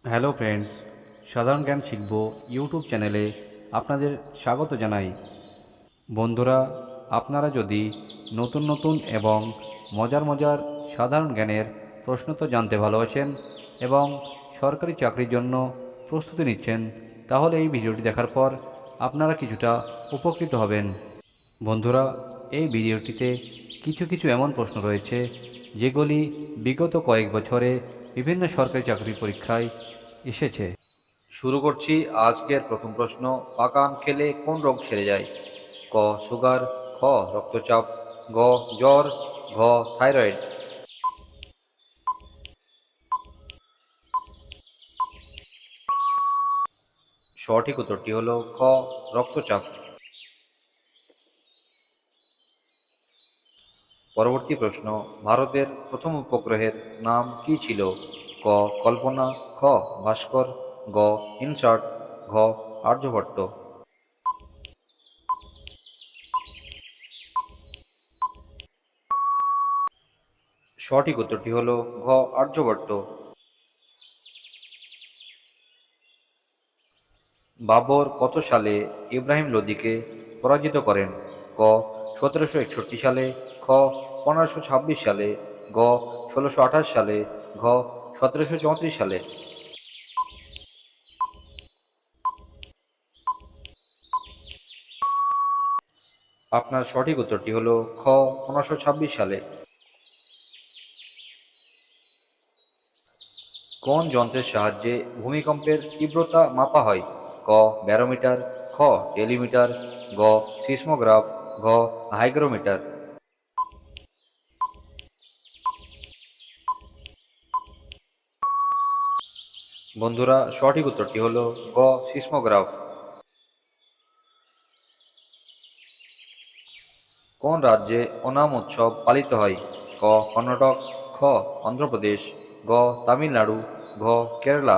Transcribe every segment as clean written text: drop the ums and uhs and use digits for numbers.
Hello friends, সাধারণ জ্ঞান শিখব ইউটিউব চ্যানেলে আপনাদের স্বাগত জানাই। বন্ধুরা, আপনারা যদি নতুন নতুন এবং মজার মজার সাধারণ জ্ঞানের প্রশ্নোত্তর জানতে ভালোবাসেন এবং সরকারি চাকরির জন্য প্রস্তুতি নিচ্ছেন, তাহলে এই ভিডিওটি দেখার পর আপনারা কিছুটা উপকৃত হবেন। বন্ধুরা, এই ভিডিওটিতে কিছু কিছু এমন প্রশ্ন রয়েছে যেগুলি বিগত কয়েক বছরে বিভিন্ন সরকারি চাকরির পরীক্ষায় এসেছে। শুরু করছি আজকের প্রথম প্রশ্ন। পাকা আম খেলে কোন রোগ সেরে যায়? ক সুগার, খ রক্তচাপ, গ জ্বর, ঘ থাইরয়েড। সঠিক উত্তরটি হলো খ রক্তচাপ। পরবর্তী প্রশ্ন, ভারতের প্রথম উপগ্রহের নাম কি ছিল? ক কল্পনা, খ ভাস্কর, গ ইনসার্ট, ঘ আর্যভট্ট। সঠিক উত্তরটি হলো ঘ আর্যভট্ট। বাবর কত সালে ইব্রাহিম লোদিকে পরাজিত করেন? ক 1761 সালে, খ 1526 সালে, গ 1628 সালে, ঘ 1734 সালে। আপনার সঠিক উত্তরটি হলো খ 1526 সালে। কোন যন্ত্রের সাহায্যে ভূমিকম্পের তীব্রতা মাপা হয়? ক ব্যারোমিটার, খ টেলিমিটার, গ সিসমোগ্রাফ, ঘ হাইগ্রোমিটার। বন্ধুরা, সঠিক উত্তরটি হলো গ সিসমোগ্রাফ। কোন রাজ্যে ওনাম উৎসব পালিত হয়? ক কর্ণাটক, খ অন্ধ্রপ্রদেশ, গ তামিলনাড়ু, ঘ কেরালা।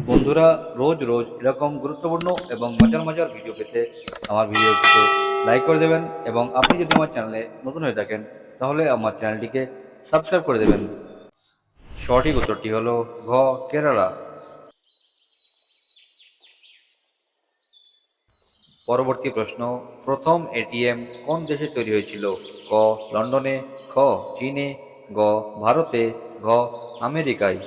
বন্ধুরা, রোজ রোজ এরকম গুরুত্বপূর্ণ এবং মজার মজার ভিডিও পেতে আমার ভিডিওটিকে লাইক করে দেবেন, এবং আপনি যদি আমার চ্যানেলে নতুন হয়ে থাকেন তাহলে আমার চ্যানেলটিকে সাবস্ক্রাইব করে দেবেন। সঠিক উত্তরটি হলো ঘ কেরালা। পরবর্তী প্রশ্ন, প্রথম এটিএম কোন দেশে তৈরি হয়েছিল? ক লন্ডনে, খ চীনে, গ ভারতে, ঘ আমেরিকায়।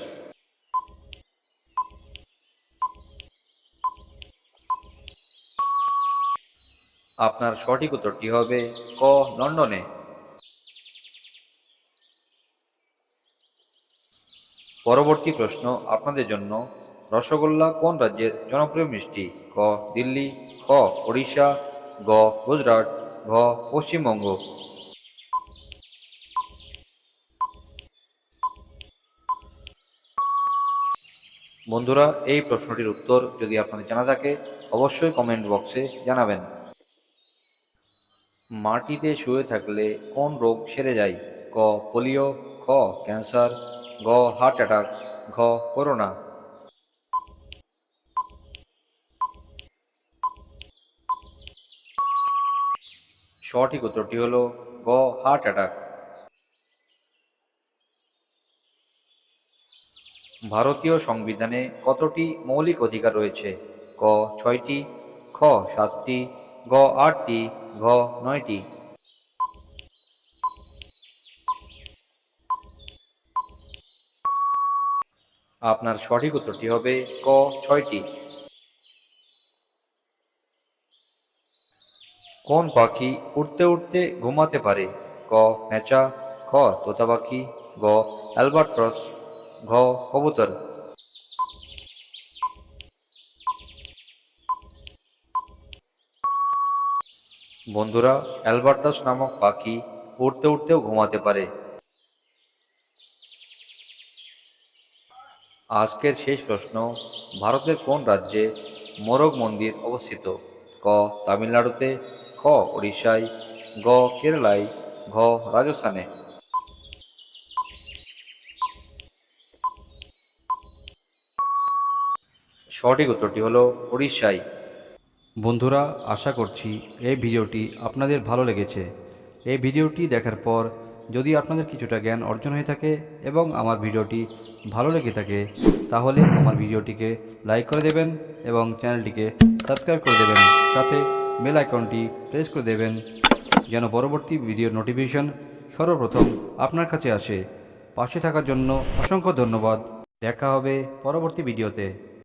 আপনার সঠিক উত্তরটি হবে ক লন্ডনে। পরবর্তী প্রশ্ন আপনাদের জন্য, রসগোল্লা কোন রাজ্যের জনপ্রিয় মিষ্টি? ক দিল্লি, খ ওড়িশা, গ গুজরাট, ঘ পশ্চিমবঙ্গ। বন্ধুরা, এই প্রশ্নটির উত্তর যদি আপনাদের জানা থাকে অবশ্যই কমেন্ট বক্সে জানাবেন। মাটিতে শুয়ে থাকলে কোন রোগ সেরে যায়? ক পোলিও, খ ক্যান্সার, গ হার্ট অ্যাটাক, ঘ করোনা। সঠিক উত্তরটি হলো গ হার্ট অ্যাটাক। ভারতীয় সংবিধানে কতটি মৌলিক অধিকার রয়েছে? ক 6টি, খ 7টি, গ 8টি, ঘ 9টি। আপনার সঠিক উত্তরটি হবে ক 6টি। কোন পাখি উড়তে উড়তে ঘুমাতে পারে? ক পেঁচা, খ তোতা পাখি, গ অ্যালবাট্রস, ঘ কবুতর। বন্ধুরা, অ্যালবাট্রস নামক পাখি উড়তে উড়তেও ঘুমাতে পারে। আজকের শেষ প্রশ্ন, ভারতের কোন রাজ্যে মোরগ মন্দির অবস্থিত? ক তামিলনাড়ুতে, খ উড়িষ্যায়, গ কেরালায়, ঘ রাজস্থানে। সঠিক উত্তরটি হলো উড়িষ্যায়। বন্ধুরা, আশা করছি এই ভিডিওটি আপনাদের ভালো লেগেছে। এই ভিডিওটি দেখার পর যদি আপনাদের কিছুটা জ্ঞান অর্জন হয়ে থাকে এবং আমার ভিডিওটি ভালো লেগে থাকে তাহলে আমার ভিডিওটিকে লাইক করে দেবেন এবং চ্যানেলটিকে সাবস্ক্রাইব করে দেবেন, সাথে বেল আইকনটি প্রেস করে দেবেন যেন পরবর্তী ভিডিওর নোটিফিকেশন সর্বপ্রথম আপনার কাছে আসে। পাশে থাকার জন্য অসংখ্য ধন্যবাদ। দেখা হবে পরবর্তী ভিডিওতে।